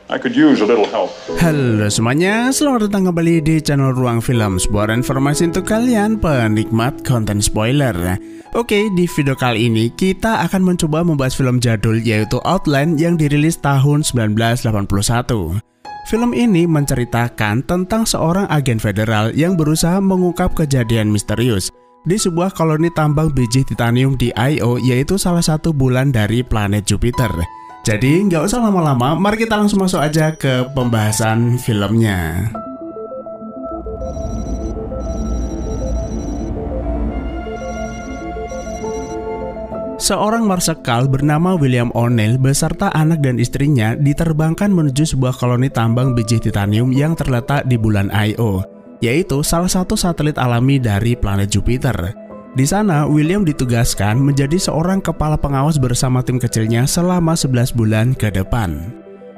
I could use a little help. Halo semuanya, selamat datang kembali di channel Ruang Film, sebuah informasi untuk kalian penikmat konten spoiler. Oke, di video kali ini kita akan mencoba membahas film jadul yaitu Outland yang dirilis tahun 1981. Film ini menceritakan tentang seorang agen federal yang berusaha mengungkap kejadian misterius di sebuah koloni tambang biji titanium di Io, yaitu salah satu bulan dari planet Jupiter. Jadi nggak usah lama-lama, mari kita langsung masuk aja ke pembahasan filmnya. Seorang marsekal bernama William O'Neill beserta anak dan istrinya diterbangkan menuju sebuah koloni tambang biji titanium yang terletak di bulan Io, yaitu salah satu satelit alami dari planet Jupiter. Di sana, William ditugaskan menjadi seorang kepala pengawas bersama tim kecilnya selama 11 bulan ke depan.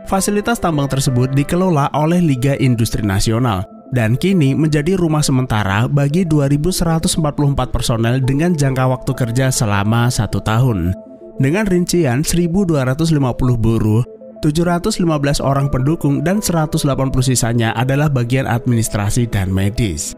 Fasilitas tambang tersebut dikelola oleh Liga Industri Nasional dan kini menjadi rumah sementara bagi 2.144 personel dengan jangka waktu kerja selama 1 tahun. Dengan rincian 1.250 buruh, 715 orang pendukung dan 180 sisanya adalah bagian administrasi dan medis.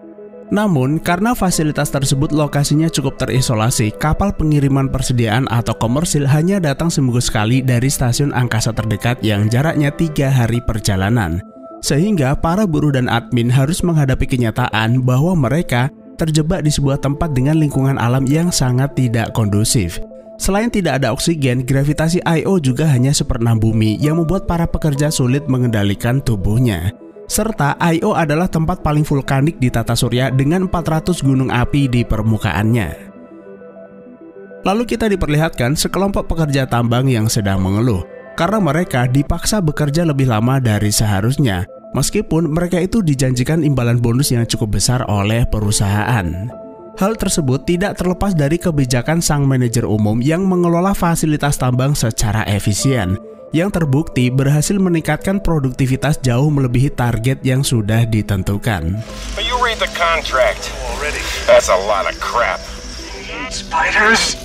Namun, karena fasilitas tersebut lokasinya cukup terisolasi, kapal pengiriman persediaan atau komersil hanya datang seminggu sekali dari stasiun angkasa terdekat yang jaraknya 3 hari perjalanan. Sehingga para buruh dan admin harus menghadapi kenyataan bahwa mereka terjebak di sebuah tempat dengan lingkungan alam yang sangat tidak kondusif. Selain tidak ada oksigen, gravitasi Io juga hanya 1/6 bumi yang membuat para pekerja sulit mengendalikan tubuhnya. Serta Io adalah tempat paling vulkanik di tata surya dengan 400 gunung api di permukaannya. Lalu kita diperlihatkan sekelompok pekerja tambang yang sedang mengeluh karena mereka dipaksa bekerja lebih lama dari seharusnya, meskipun mereka itu dijanjikan imbalan bonus yang cukup besar oleh perusahaan. Hal tersebut tidak terlepas dari kebijakan sang manajer umum yang mengelola fasilitas tambang secara efisien, yang terbukti berhasil meningkatkan produktivitas jauh melebihi target yang sudah ditentukan. But you read the contract already. That's a lot of crap. Spiders.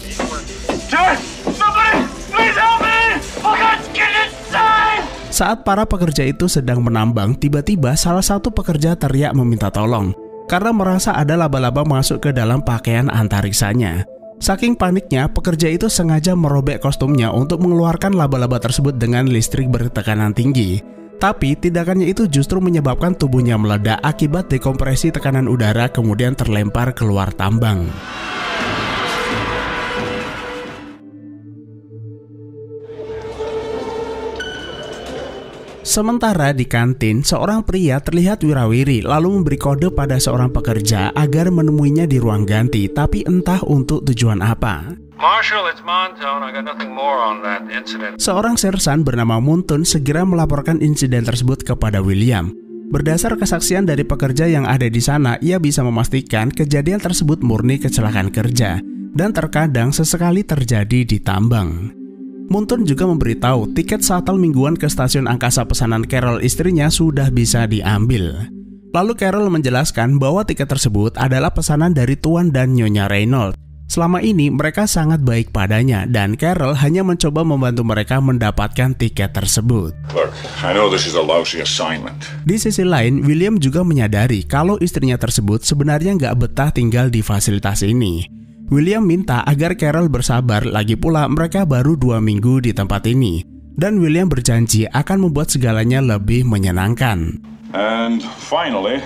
George, somebody, please help me. I can't get inside. Saat para pekerja itu sedang menambang, tiba-tiba salah satu pekerja teriak meminta tolong karena merasa ada laba-laba masuk ke dalam pakaian antariksanya. Saking paniknya, pekerja itu sengaja merobek kostumnya untuk mengeluarkan laba-laba tersebut dengan listrik bertekanan tinggi. Tapi tindakannya itu justru menyebabkan tubuhnya meledak akibat dekompresi tekanan udara kemudian terlempar keluar tambang. Sementara di kantin, seorang pria terlihat wirawiri lalu memberi kode pada seorang pekerja agar menemuinya di ruang ganti, tapi entah untuk tujuan apa. Marshal, it's Montone. I got nothing more on that incident. Seorang sersan bernama Montone segera melaporkan insiden tersebut kepada William. Berdasar kesaksian dari pekerja yang ada di sana, ia bisa memastikan kejadian tersebut murni kecelakaan kerja dan terkadang sesekali terjadi di tambang. Montone juga memberitahu tiket shuttle mingguan ke stasiun angkasa pesanan Carol istrinya sudah bisa diambil. Lalu Carol menjelaskan bahwa tiket tersebut adalah pesanan dari Tuan dan Nyonya Reynolds. Selama ini mereka sangat baik padanya dan Carol hanya mencoba membantu mereka mendapatkan tiket tersebut. Look, I know this is a lousy assignment. Di sisi lain, William juga menyadari kalau istrinya tersebut sebenarnya nggak betah tinggal di fasilitas ini. William minta agar Carol bersabar, lagi pula mereka baru 2 minggu di tempat ini. Dan William berjanji akan membuat segalanya lebih menyenangkan. And finally,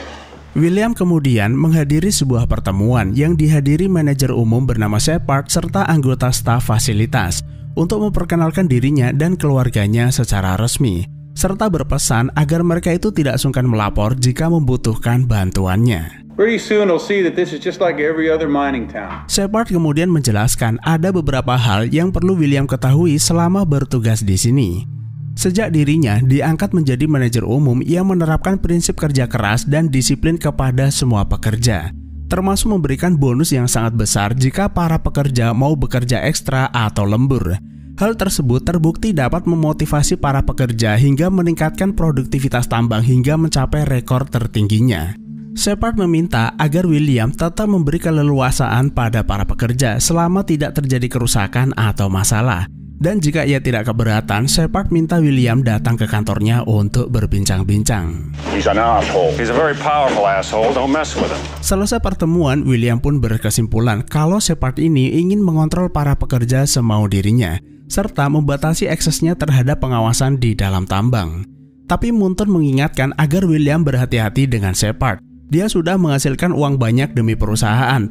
William kemudian menghadiri sebuah pertemuan yang dihadiri manajer umum bernama Shepard serta anggota staf fasilitas untuk memperkenalkan dirinya dan keluarganya secara resmi, serta berpesan agar mereka itu tidak sungkan melapor jika membutuhkan bantuannya. Pretty soon they'll see that this is just like every other mining town. Shepard kemudian menjelaskan ada beberapa hal yang perlu William ketahui selama bertugas di sini. Sejak dirinya diangkat menjadi manajer umum yang menerapkan prinsip kerja keras dan disiplin kepada semua pekerja, termasuk memberikan bonus yang sangat besar jika para pekerja mau bekerja ekstra atau lembur. Hal tersebut terbukti dapat memotivasi para pekerja hingga meningkatkan produktivitas tambang hingga mencapai rekor tertingginya. Shepard meminta agar William tetap memberi keleluasaan pada para pekerja selama tidak terjadi kerusakan atau masalah. Dan jika ia tidak keberatan, Shepard minta William datang ke kantornya untuk berbincang-bincang. He's an asshole. He's a very powerful asshole. Don't mess with him. Selesai pertemuan, William pun berkesimpulan kalau Shepard ini ingin mengontrol para pekerja semau dirinya, serta membatasi aksesnya terhadap pengawasan di dalam tambang. Tapi Munton mengingatkan agar William berhati-hati dengan Shepard. Dia sudah menghasilkan uang banyak demi perusahaan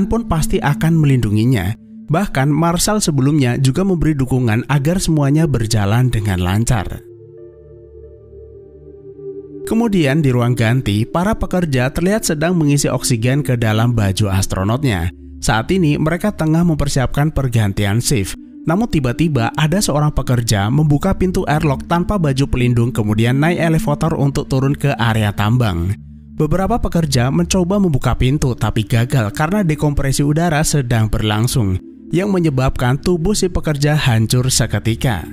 pun pasti akan melindunginya. Bahkan Marshall sebelumnya juga memberi dukungan agar semuanya berjalan dengan lancar. Kemudian di ruang ganti, para pekerja terlihat sedang mengisi oksigen ke dalam baju astronotnya. Saat ini mereka tengah mempersiapkan pergantian shift. Namun tiba-tiba ada seorang pekerja membuka pintu airlock tanpa baju pelindung kemudian naik elevator untuk turun ke area tambang. Beberapa pekerja mencoba membuka pintu tapi gagal karena dekompresi udara sedang berlangsung, yang menyebabkan tubuh si pekerja hancur seketika.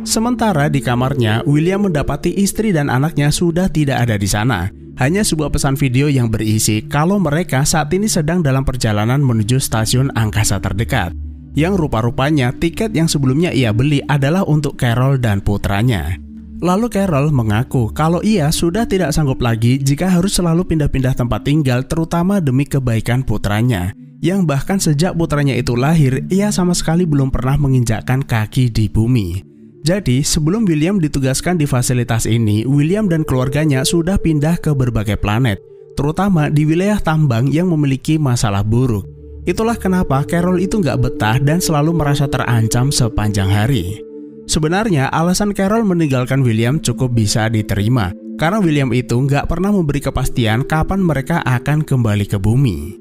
Sementara di kamarnya, William mendapati istri dan anaknya sudah tidak ada di sana. Hanya sebuah pesan video yang berisi kalau mereka saat ini sedang dalam perjalanan menuju stasiun angkasa terdekat. Yang rupa-rupanya tiket yang sebelumnya ia beli adalah untuk Carol dan putranya. Lalu Carol mengaku kalau ia sudah tidak sanggup lagi jika harus selalu pindah-pindah tempat tinggal terutama demi kebaikan putranya, yang bahkan sejak putranya itu lahir, ia sama sekali belum pernah menginjakkan kaki di bumi. Jadi sebelum William ditugaskan di fasilitas ini, William dan keluarganya sudah pindah ke berbagai planet, terutama di wilayah tambang yang memiliki masalah buruk. Itulah kenapa Carol itu nggak betah dan selalu merasa terancam sepanjang hari. Sebenarnya alasan Carol meninggalkan William cukup bisa diterima, karena William itu nggak pernah memberi kepastian kapan mereka akan kembali ke bumi.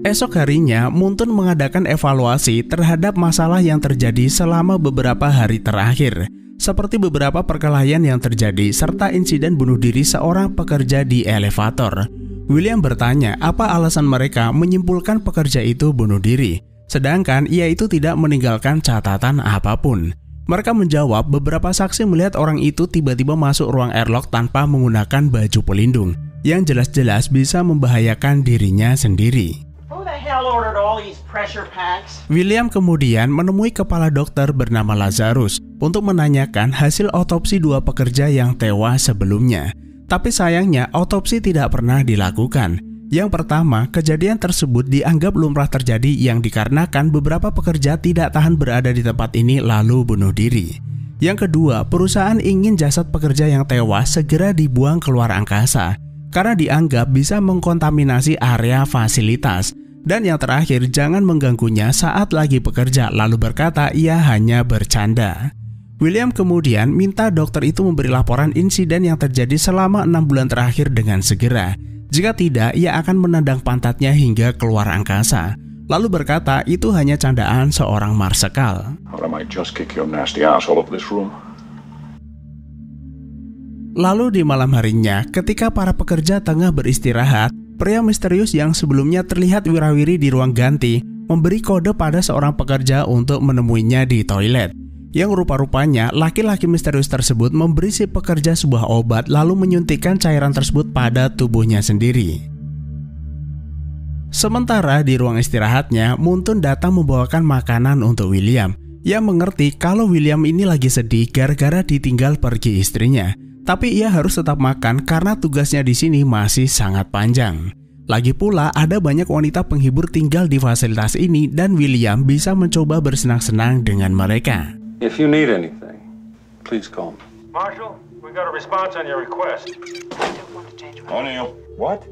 Esok harinya, Munton mengadakan evaluasi terhadap masalah yang terjadi selama beberapa hari terakhir, seperti beberapa perkelahian yang terjadi serta insiden bunuh diri seorang pekerja di elevator. William bertanya apa alasan mereka menyimpulkan pekerja itu bunuh diri, sedangkan ia itu tidak meninggalkan catatan apapun. Mereka menjawab beberapa saksi melihat orang itu tiba-tiba masuk ruang airlock tanpa menggunakan baju pelindung, yang jelas-jelas bisa membahayakan dirinya sendiri. William kemudian menemui kepala dokter bernama Lazarus untuk menanyakan hasil otopsi dua pekerja yang tewas sebelumnya. Tapi sayangnya otopsi tidak pernah dilakukan. Yang pertama, kejadian tersebut dianggap lumrah terjadi yang dikarenakan beberapa pekerja tidak tahan berada di tempat ini lalu bunuh diri. Yang kedua, perusahaan ingin jasad pekerja yang tewas segera dibuang keluar angkasa karena dianggap bisa mengkontaminasi area fasilitas. Dan yang terakhir, jangan mengganggunya saat lagi bekerja, lalu berkata ia hanya bercanda. William kemudian minta dokter itu memberi laporan insiden yang terjadi selama 6 bulan terakhir dengan segera. Jika tidak, ia akan menendang pantatnya hingga keluar angkasa. Lalu berkata itu hanya candaan seorang Marshall. Lalu di malam harinya, ketika para pekerja tengah beristirahat, pria misterius yang sebelumnya terlihat wirawiri di ruang ganti memberi kode pada seorang pekerja untuk menemuinya di toilet. Yang rupa-rupanya laki-laki misterius tersebut memberi si pekerja sebuah obat lalu menyuntikkan cairan tersebut pada tubuhnya sendiri. Sementara di ruang istirahatnya, Munton datang membawakan makanan untuk William. Ia mengerti kalau William ini lagi sedih gara-gara ditinggal pergi istrinya. Tapi ia harus tetap makan karena tugasnya di sini masih sangat panjang. Lagi pula ada banyak wanita penghibur tinggal di fasilitas ini dan William bisa mencoba bersenang-senang dengan mereka. If you need anything, please call me. Marshal, we got a response on your request. O'Neill. What?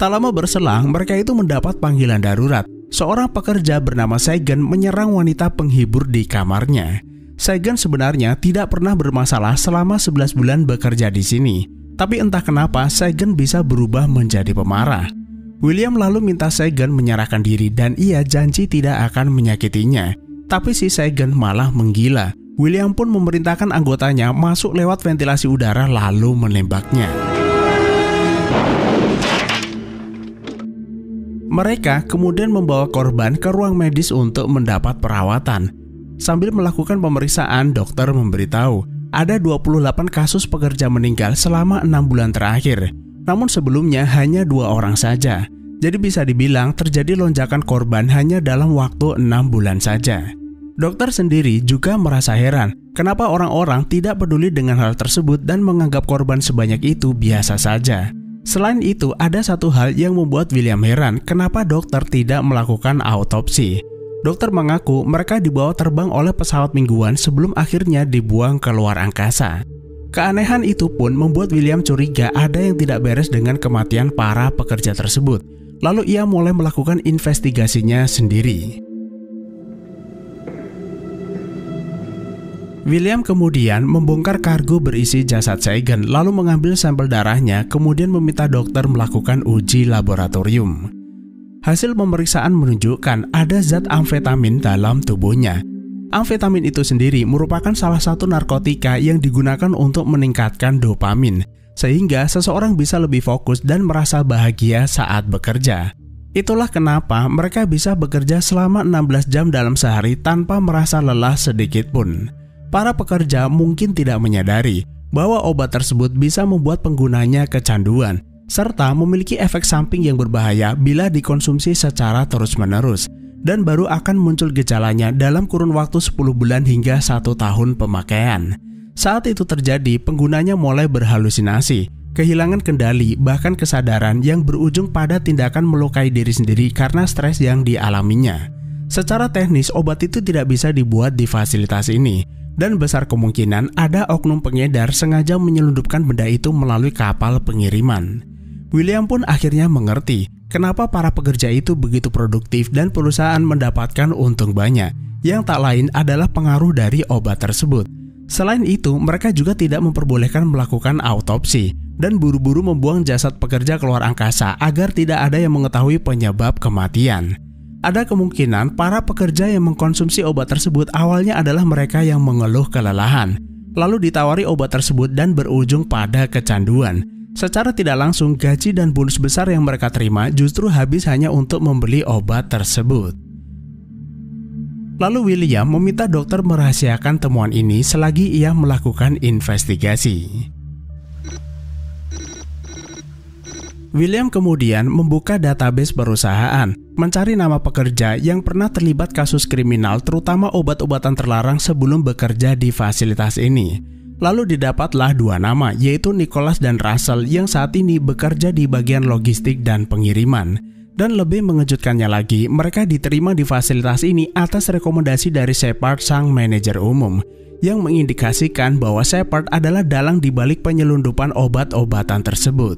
Tak lama berselang, mereka itu mendapat panggilan darurat. Seorang pekerja bernama Sagan menyerang wanita penghibur di kamarnya. Sagan sebenarnya tidak pernah bermasalah selama 11 bulan bekerja di sini. Tapi entah kenapa Sagan bisa berubah menjadi pemarah. William lalu minta Sagan menyerahkan diri dan ia janji tidak akan menyakitinya. Tapi si Sagan malah menggila. William pun memerintahkan anggotanya masuk lewat ventilasi udara lalu menembaknya. Mereka kemudian membawa korban ke ruang medis untuk mendapat perawatan. Sambil melakukan pemeriksaan, dokter memberitahu ada 28 kasus pekerja meninggal selama 6 bulan terakhir. Namun sebelumnya hanya 2 orang saja. Jadi bisa dibilang terjadi lonjakan korban hanya dalam waktu 6 bulan saja. Dokter sendiri juga merasa heran kenapa orang-orang tidak peduli dengan hal tersebut dan menganggap korban sebanyak itu biasa saja. Selain itu, ada satu hal yang membuat William heran kenapa dokter tidak melakukan autopsi. Dokter mengaku mereka dibawa terbang oleh pesawat mingguan sebelum akhirnya dibuang ke luar angkasa. Keanehan itu pun membuat William curiga ada yang tidak beres dengan kematian para pekerja tersebut. Lalu ia mulai melakukan investigasinya sendiri. William kemudian membongkar kargo berisi jasad Saigon lalu mengambil sampel darahnya, kemudian meminta dokter melakukan uji laboratorium. Hasil pemeriksaan menunjukkan ada zat amfetamin dalam tubuhnya. Amfetamin itu sendiri merupakan salah satu narkotika yang digunakan untuk meningkatkan dopamin, sehingga seseorang bisa lebih fokus dan merasa bahagia saat bekerja. Itulah kenapa mereka bisa bekerja selama 16 jam dalam sehari tanpa merasa lelah sedikit pun. Para pekerja mungkin tidak menyadari bahwa obat tersebut bisa membuat penggunanya kecanduan, serta memiliki efek samping yang berbahaya bila dikonsumsi secara terus-menerus, dan baru akan muncul gejalanya dalam kurun waktu 10 bulan hingga 1 tahun pemakaian. Saat itu terjadi, penggunanya mulai berhalusinasi, kehilangan kendali, bahkan kesadaran yang berujung pada tindakan melukai diri sendiri karena stres yang dialaminya. Secara teknis, obat itu tidak bisa dibuat di fasilitas ini, dan besar kemungkinan ada oknum pengedar sengaja menyelundupkan benda itu melalui kapal pengiriman. William pun akhirnya mengerti kenapa para pekerja itu begitu produktif dan perusahaan mendapatkan untung banyak, yang tak lain adalah pengaruh dari obat tersebut. Selain itu, mereka juga tidak memperbolehkan melakukan autopsi dan buru-buru membuang jasad pekerja keluar angkasa agar tidak ada yang mengetahui penyebab kematian. Ada kemungkinan para pekerja yang mengkonsumsi obat tersebut awalnya adalah mereka yang mengeluh kelelahan, lalu ditawari obat tersebut dan berujung pada kecanduan. Secara tidak langsung, gaji dan bonus besar yang mereka terima justru habis hanya untuk membeli obat tersebut. Lalu William meminta dokter merahasiakan temuan ini selagi ia melakukan investigasi. William kemudian membuka database perusahaan, mencari nama pekerja yang pernah terlibat kasus kriminal terutama obat-obatan terlarang sebelum bekerja di fasilitas ini. Lalu didapatlah 2 nama, yaitu Nicholas dan Russell yang saat ini bekerja di bagian logistik dan pengiriman. Dan lebih mengejutkannya lagi, mereka diterima di fasilitas ini atas rekomendasi dari Shepard, sang manajer umum, yang mengindikasikan bahwa Shepard adalah dalang dibalik penyelundupan obat-obatan tersebut.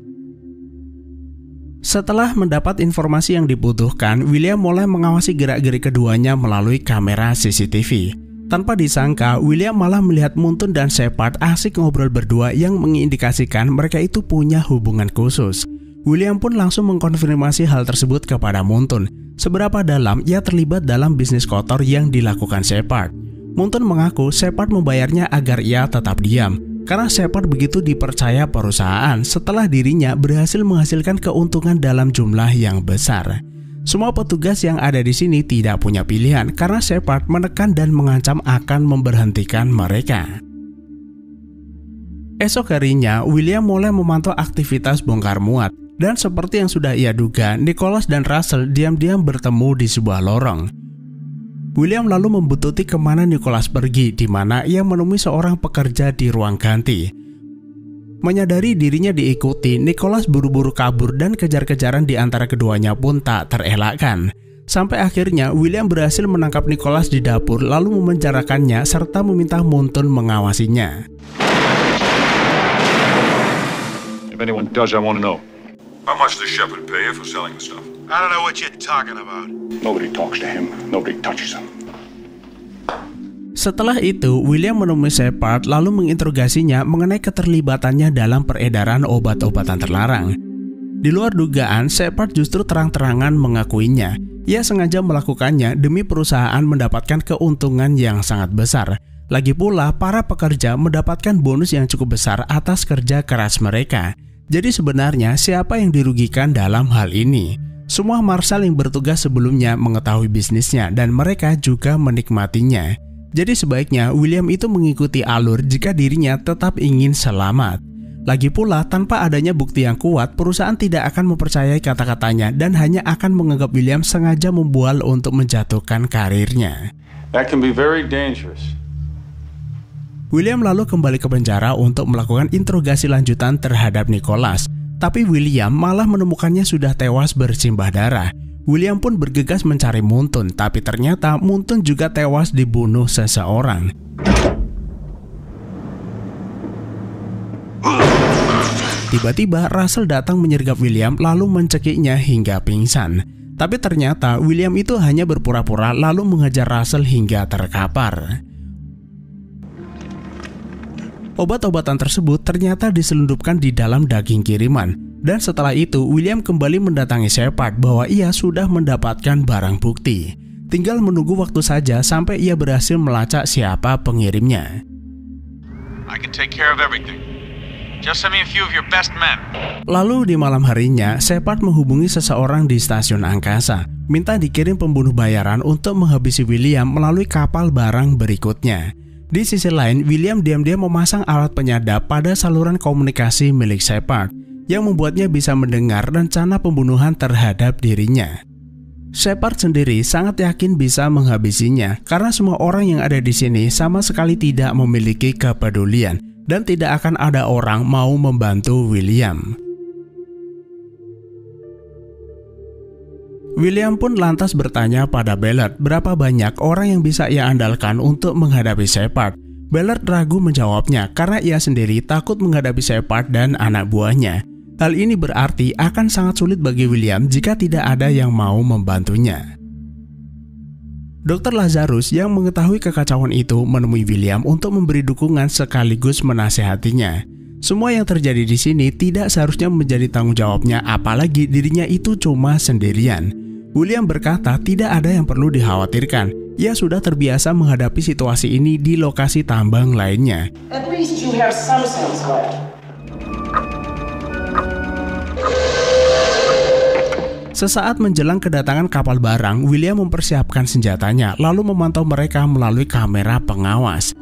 Setelah mendapat informasi yang dibutuhkan, William mulai mengawasi gerak-gerik keduanya melalui kamera CCTV. Tanpa disangka, William malah melihat Muntun dan Shepard asik ngobrol berdua yang mengindikasikan mereka itu punya hubungan khusus. William pun langsung mengkonfirmasi hal tersebut kepada Muntun, seberapa dalam ia terlibat dalam bisnis kotor yang dilakukan Shepard. Muntun mengaku Shepard membayarnya agar ia tetap diam, karena Shepard begitu dipercaya perusahaan setelah dirinya berhasil menghasilkan keuntungan dalam jumlah yang besar. Semua petugas yang ada di sini tidak punya pilihan karena Shepard menekan dan mengancam akan memberhentikan mereka. Esok harinya, William mulai memantau aktivitas bongkar muat, dan seperti yang sudah ia duga, Nicholas dan Russell diam-diam bertemu di sebuah lorong. William lalu membuntuti kemana Nicholas pergi, di mana ia menemui seorang pekerja di ruang ganti. Menyadari dirinya diikuti, Nicholas buru-buru kabur dan kejar-kejaran di antara keduanya pun tak terelakkan. Sampai akhirnya William berhasil menangkap Nicholas di dapur lalu memenjarakannya serta meminta Muntun mengawasinya. If anyone does, I want to know. How much does Shepard pay you for selling the stuff? I don't know what you're talking about. Nobody talks to him. Nobody touches him. Setelah itu, William menemui Shepard lalu menginterogasinya mengenai keterlibatannya dalam peredaran obat-obatan terlarang. Di luar dugaan, Shepard justru terang-terangan mengakuinya. Ia sengaja melakukannya demi perusahaan mendapatkan keuntungan yang sangat besar. Lagi pula, para pekerja mendapatkan bonus yang cukup besar atas kerja keras mereka. Jadi sebenarnya siapa yang dirugikan dalam hal ini? Semua marshal yang bertugas sebelumnya mengetahui bisnisnya dan mereka juga menikmatinya. Jadi sebaiknya William itu mengikuti alur jika dirinya tetap ingin selamat. Lagi pula, tanpa adanya bukti yang kuat, perusahaan tidak akan mempercayai kata-katanya dan hanya akan menganggap William sengaja membual untuk menjatuhkan karirnya. That can be very dangerous. William lalu kembali ke penjara untuk melakukan interogasi lanjutan terhadap Nicholas. Tapi William malah menemukannya sudah tewas bersimbah darah. William pun bergegas mencari Muntun, tapi ternyata Muntun juga tewas dibunuh seseorang. Tiba-tiba Russell datang menyergap William lalu mencekiknya hingga pingsan. Tapi ternyata William itu hanya berpura-pura lalu mengejar Russell hingga terkapar. Obat-obatan tersebut ternyata diselundupkan di dalam daging kiriman. Dan setelah itu William kembali mendatangi Shepard bahwa ia sudah mendapatkan barang bukti. Tinggal menunggu waktu saja sampai ia berhasil melacak siapa pengirimnya. I can take care of everything. Just send me a few of your best men. Lalu di malam harinya, Shepard menghubungi seseorang di stasiun angkasa, minta dikirim pembunuh bayaran untuk menghabisi William melalui kapal barang berikutnya. Di sisi lain, William diam-diam memasang alat penyadap pada saluran komunikasi milik Shepard, yang membuatnya bisa mendengar rencana pembunuhan terhadap dirinya. Shepard sendiri sangat yakin bisa menghabisinya karena semua orang yang ada di sini sama sekali tidak memiliki kepedulian. Dan tidak akan ada orang mau membantu William. William pun lantas bertanya pada Ballard berapa banyak orang yang bisa ia andalkan untuk menghadapi Shepard. Ballard ragu menjawabnya karena ia sendiri takut menghadapi Shepard dan anak buahnya. Hal ini berarti akan sangat sulit bagi William jika tidak ada yang mau membantunya. Dr. Lazarus yang mengetahui kekacauan itu menemui William untuk memberi dukungan sekaligus menasehatinya. Semua yang terjadi di sini tidak seharusnya menjadi tanggung jawabnya, apalagi dirinya itu cuma sendirian. William berkata tidak ada yang perlu dikhawatirkan. Ia sudah terbiasa menghadapi situasi ini di lokasi tambang lainnya. At least you have some sense left. Sesaat menjelang kedatangan kapal barang, William mempersiapkan senjatanya lalu memantau mereka melalui kamera pengawas.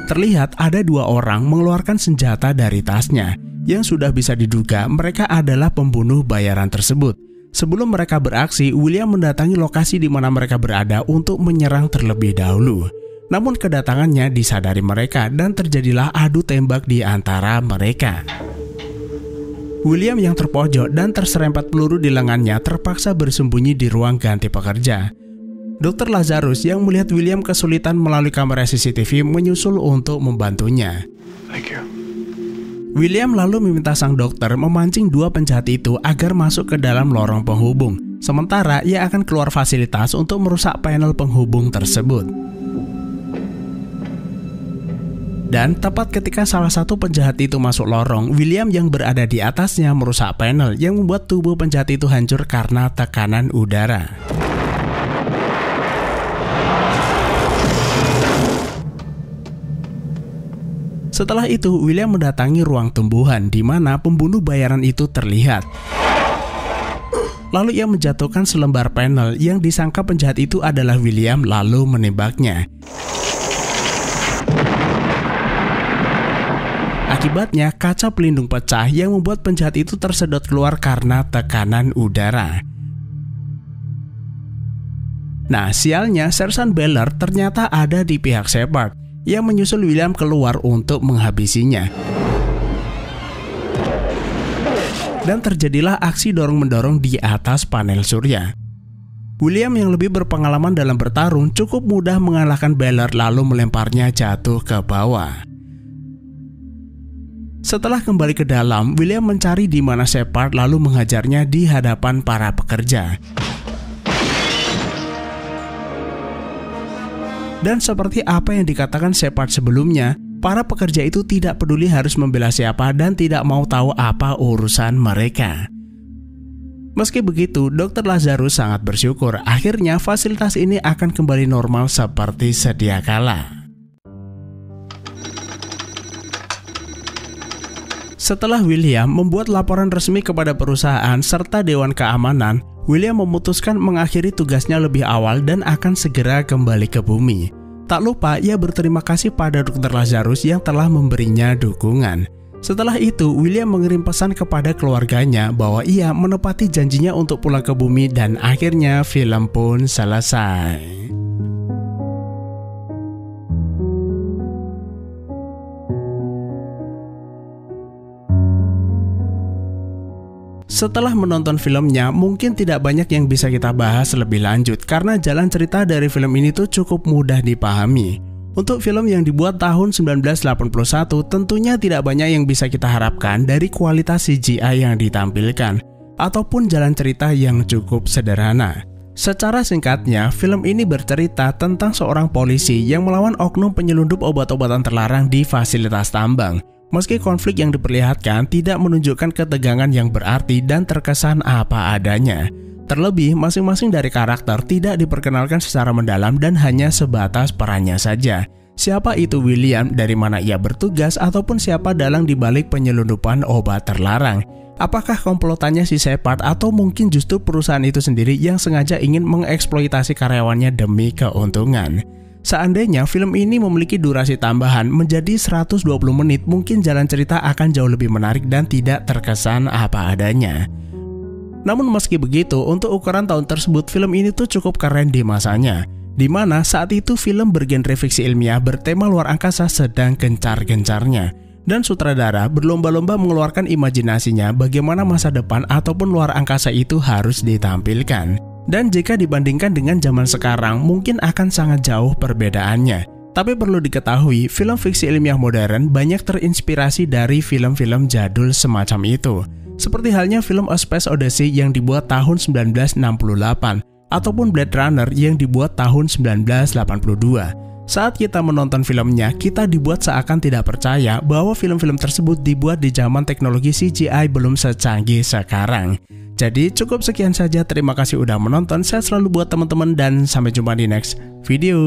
Terlihat ada dua orang mengeluarkan senjata dari tasnya, yang sudah bisa diduga mereka adalah pembunuh bayaran tersebut. Sebelum mereka beraksi, William mendatangi lokasi di mana mereka berada untuk menyerang terlebih dahulu. Namun kedatangannya disadari mereka dan terjadilah adu tembak di antara mereka. William yang terpojok dan terserempet peluru di lengannya terpaksa bersembunyi di ruang ganti pekerja. Dr. Lazarus yang melihat William kesulitan melalui kamera CCTV menyusul untuk membantunya. Thank you. William lalu meminta sang dokter memancing dua penjahat itu agar masuk ke dalam lorong penghubung. Sementara ia akan keluar fasilitas untuk merusak panel penghubung tersebut. Dan tepat ketika salah satu penjahat itu masuk lorong, William yang berada di atasnya merusak panel yang membuat tubuh penjahat itu hancur karena tekanan udara. Setelah itu, William mendatangi ruang tumbuhan di mana pembunuh bayaran itu terlihat. Lalu ia menjatuhkan selembar panel yang disangka penjahat itu adalah William lalu menembaknya. Akibatnya kaca pelindung pecah yang membuat penjahat itu tersedot keluar karena tekanan udara. Nah, sialnya Sersan Ballard ternyata ada di pihak Shepard yang menyusul William keluar untuk menghabisinya. Dan terjadilah aksi dorong-mendorong di atas panel surya. William yang lebih berpengalaman dalam bertarung cukup mudah mengalahkan Ballard lalu melemparnya jatuh ke bawah. Setelah kembali ke dalam, William mencari di mana Shepard lalu menghajarnya di hadapan para pekerja. Dan seperti apa yang dikatakan Shepard sebelumnya, para pekerja itu tidak peduli harus membela siapa dan tidak mau tahu apa urusan mereka. Meski begitu, Dr. Lazarus sangat bersyukur akhirnya fasilitas ini akan kembali normal seperti sedia kala. Setelah William membuat laporan resmi kepada perusahaan serta Dewan Keamanan, William memutuskan mengakhiri tugasnya lebih awal dan akan segera kembali ke bumi. Tak lupa ia berterima kasih pada Dr. Lazarus yang telah memberinya dukungan. Setelah itu, William mengirim pesan kepada keluarganya bahwa ia menepati janjinya untuk pulang ke bumi dan akhirnya film pun selesai. Setelah menonton filmnya, mungkin tidak banyak yang bisa kita bahas lebih lanjut karena jalan cerita dari film ini tuh cukup mudah dipahami. Untuk film yang dibuat tahun 1981, tentunya tidak banyak yang bisa kita harapkan dari kualitas CGI yang ditampilkan ataupun jalan cerita yang cukup sederhana. Secara singkatnya, film ini bercerita tentang seorang polisi yang melawan oknum penyelundup obat-obatan terlarang di fasilitas tambang. Meski konflik yang diperlihatkan tidak menunjukkan ketegangan yang berarti dan terkesan apa adanya. Terlebih, masing-masing dari karakter tidak diperkenalkan secara mendalam dan hanya sebatas perannya saja. Siapa itu William, dari mana ia bertugas, ataupun siapa dalang dibalik penyelundupan obat terlarang. Apakah komplotannya si Shepard atau mungkin justru perusahaan itu sendiri yang sengaja ingin mengeksploitasi karyawannya demi keuntungan. Seandainya film ini memiliki durasi tambahan menjadi 120 menit, mungkin jalan cerita akan jauh lebih menarik dan tidak terkesan apa adanya. Namun meski begitu, untuk ukuran tahun tersebut film ini tuh cukup keren di masanya, dimana saat itu film bergenre fiksi ilmiah bertema luar angkasa sedang gencar-gencarnya, dan sutradara berlomba-lomba mengeluarkan imajinasinya bagaimana masa depan ataupun luar angkasa itu harus ditampilkan. Dan jika dibandingkan dengan zaman sekarang, mungkin akan sangat jauh perbedaannya. Tapi perlu diketahui, film fiksi ilmiah modern banyak terinspirasi dari film-film jadul semacam itu. Seperti halnya film A Space Odyssey yang dibuat tahun 1968, ataupun Blade Runner yang dibuat tahun 1982. Saat kita menonton filmnya, kita dibuat seakan tidak percaya bahwa film-film tersebut dibuat di zaman teknologi CGI belum secanggih sekarang. Jadi cukup sekian saja, terima kasih udah menonton, saya selalu buat teman-teman dan sampai jumpa di next video.